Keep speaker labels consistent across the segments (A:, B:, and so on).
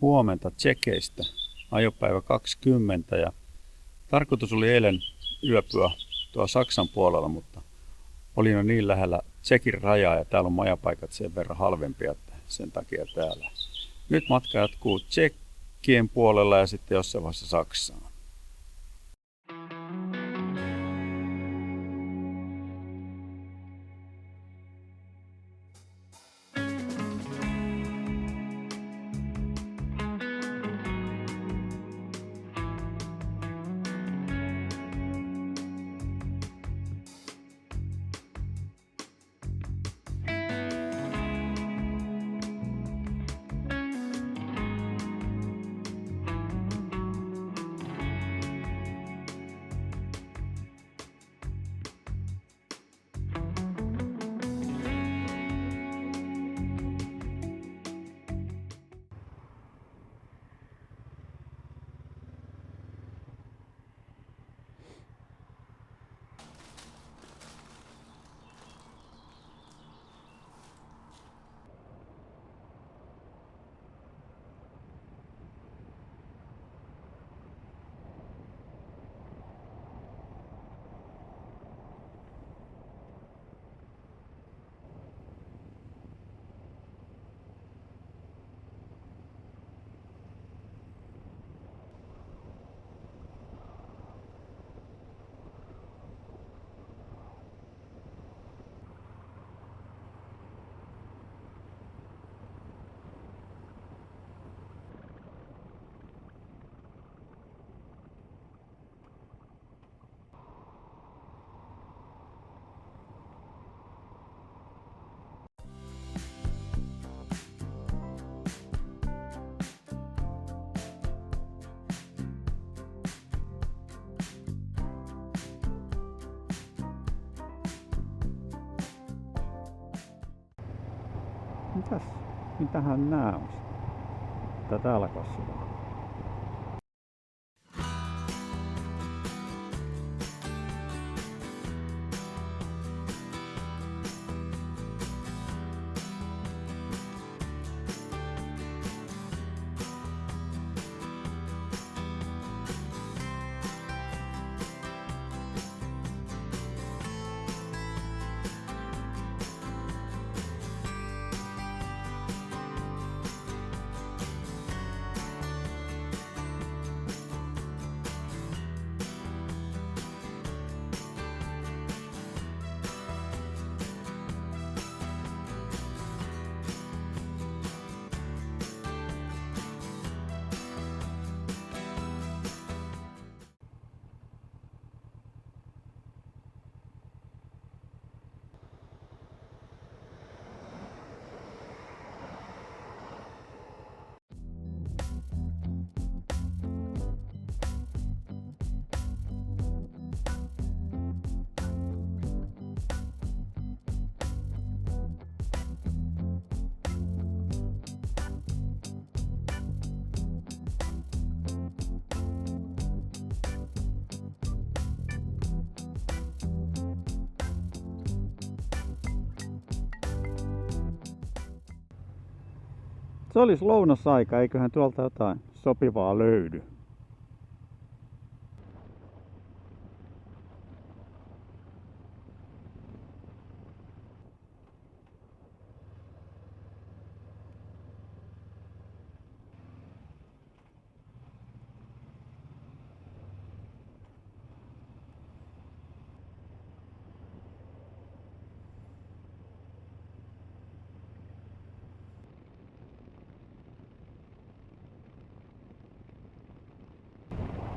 A: Huomenta Tšekeistä, ajopäivä 20 ja tarkoitus oli eilen yöpyä tuo Saksan puolella, mutta olin jo niin lähellä Tšekin rajaa ja täällä on majapaikat sen verran halvempia, että sen takia täällä. Nyt matka jatkuu Tšekkien puolella ja sitten jossain vaiheessa Saksaan. Mitähän nää on? Mitä täällä kasvaa? Se olisi lounasaika, eiköhän tuolta jotain sopivaa löydy.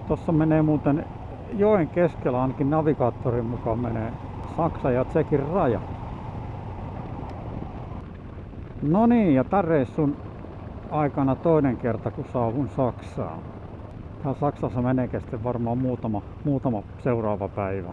A: Tossa menee muuten joen keskellä, ainakin navigaattorin mukaan menee Saksan ja Tšekin raja. No niin, ja tän reissun aikana toinen kerta kun saavun Saksaan. Täällä Saksassa menee sitten varmaan muutama seuraava päivä.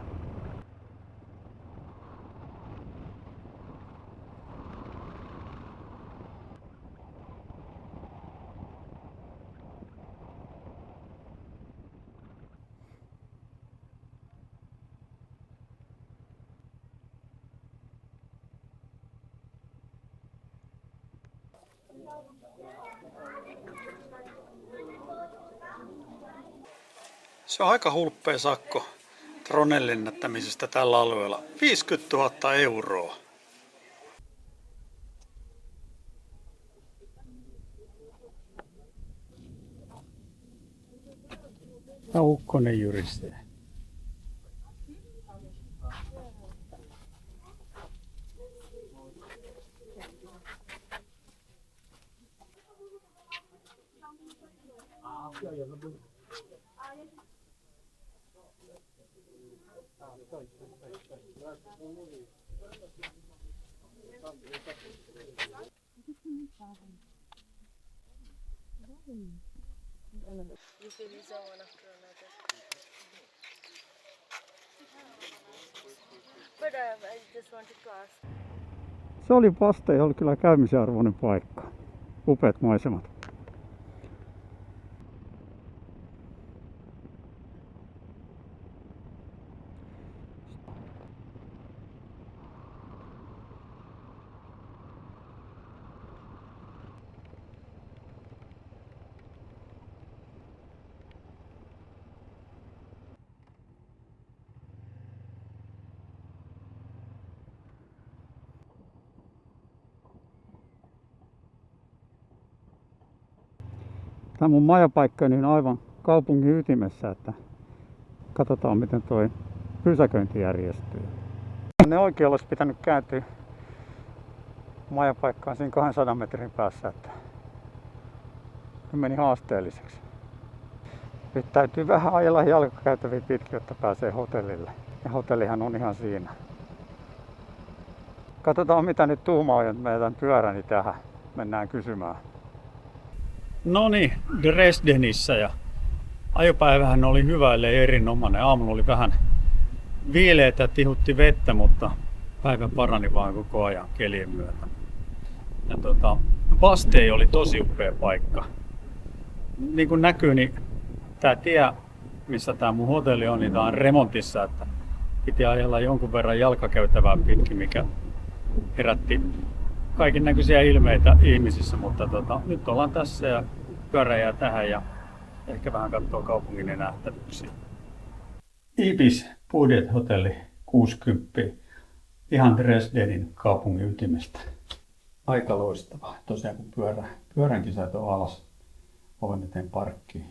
A: Se on aika hulppea sakko dronen lennättämisestä tällä alueella. 50 000 euroa. Ja ukkonen jyrisee. Se oli vasta ja oli kyllä käymisen arvoinen paikka. Upeat maisemat. Tämä mun majapaikka on aivan kaupungin ytimessä, että katsotaan miten toi pysäköinti järjestyy. Ne oikein olisi pitänyt kääntyä majapaikkaan siinä 200 metrin päässä, että meni haasteelliseksi. Nyt täytyy vähän ajella jalkakäytäviä pitkin, jotta pääsee hotellille. Ja hotellihan on ihan siinä. Katsotaan mitä nyt tuumaa, että mä jätän pyöräni tähän. Mennään kysymään. Noniin, Dresdenissä ja ajopäivähän oli hyvä, ellei erinomainen. Aamulla oli vähän viileitä, tihutti vettä, mutta päivä parani vaan koko ajan kelien myötä. Ja Bastei oli tosi upea paikka. Niin kuin näkyy, niin tää tie, missä tää mun hotelli on, niin tää on remontissa, että piti ajella jonkun verran jalkakäytävää pitkin, mikä herätti kaiken näköisiä ilmeitä ihmisissä, mutta nyt ollaan tässä ja pyörä jää tähän ja ehkä vähän katsoo kaupungin nähtävyyksiä. Ibis Budget Hotelli 60, ihan Dresdenin kaupungin ytimestä. Aika loistavaa. Tosiaan kun pyöränkin sait alas oven eteen parkkiin.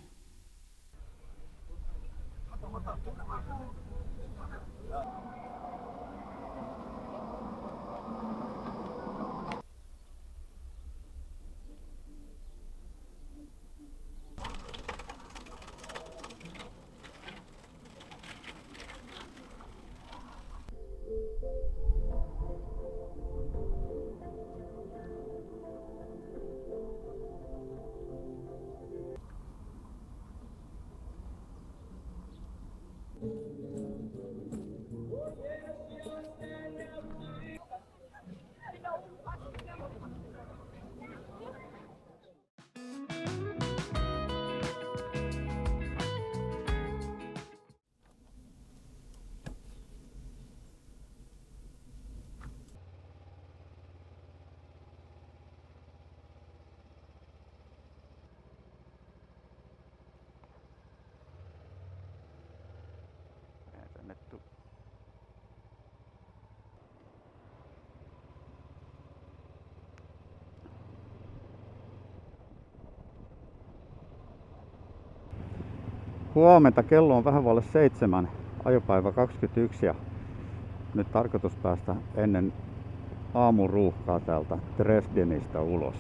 A: Huomenta, kello on vähän vaille 7, ajopäivä 21 ja nyt tarkoitus päästä ennen aamun ruuhkaa täältä Dresdenistä ulos.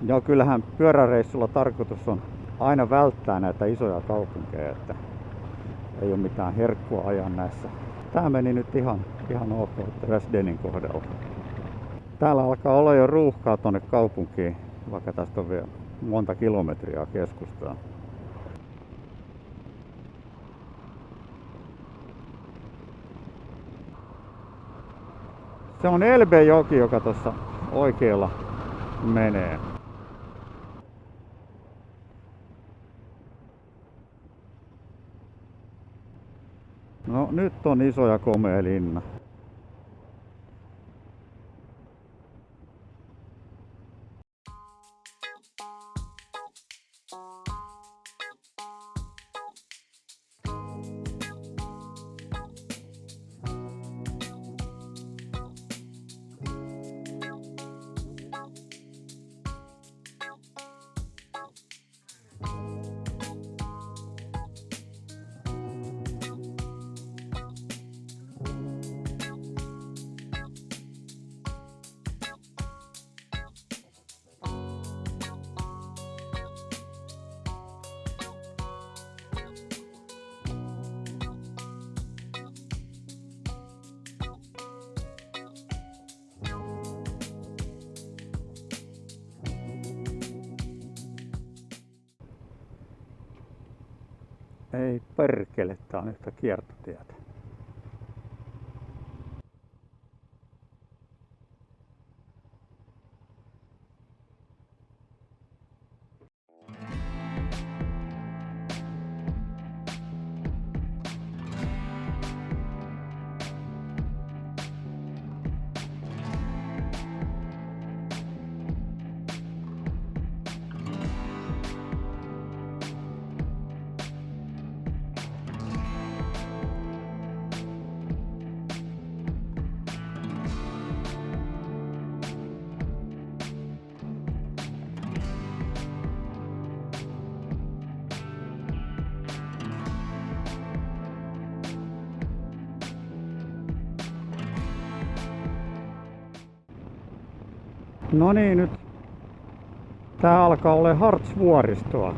A: Ja kyllähän pyöräreissulla tarkoitus on aina välttää näitä isoja kaupunkeja, että ei ole mitään herkkua ajaa näissä. Tää meni nyt ihan ok Dresdenin kohdalla. Täällä alkaa olla jo ruuhkaa tonne kaupunkiin, vaikka tästä on vielä monta kilometriä keskustaan. Se on Elbejoki, joka tuossa oikealla menee. No nyt on iso ja komea linna. Ei perkele, tää on yhtä kiertotietä. No niin, nyt tää alkaa olla Harz-vuoristoa.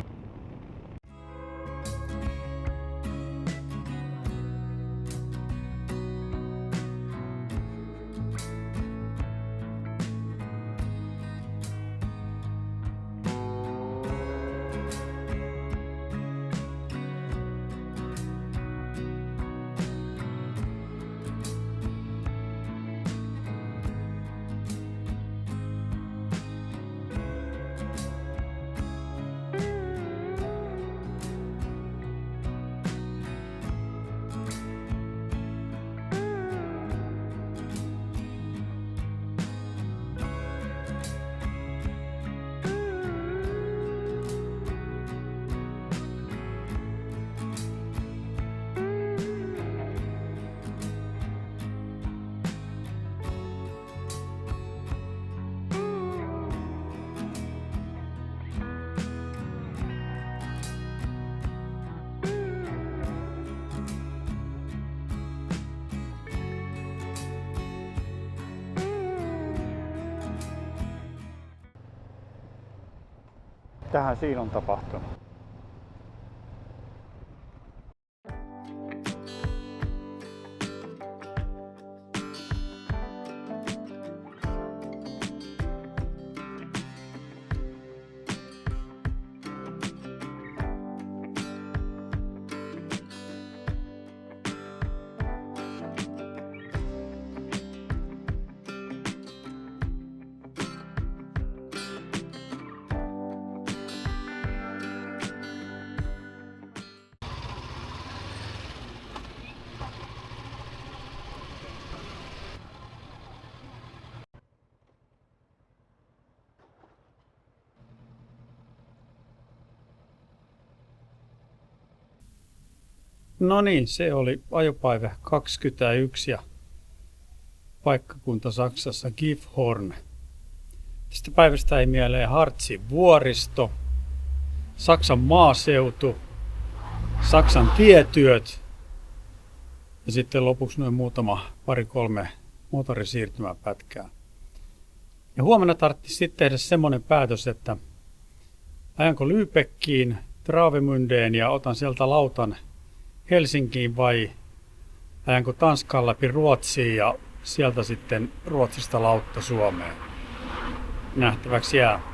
A: Tähän siinä on tapahtunut. No niin, se oli ajopäivä 21 ja paikkakunta Saksassa Gifhorn. Tästä päivästä ei mieleen Harzin vuoristo, Saksan maaseutu, Saksan tietyöt ja sitten lopuksi noin pari-kolme moottorisiirtymäpätkää. Ja huomenna tarvitsi sitten tehdä semmoinen päätös, että ajanko Lübeckiin, Travemündeen ja otan sieltä lautan Helsinkiin vai ajanko Tanskan läpi Ruotsiin ja sieltä sitten Ruotsista lautta Suomeen. Nähtäväksi jää.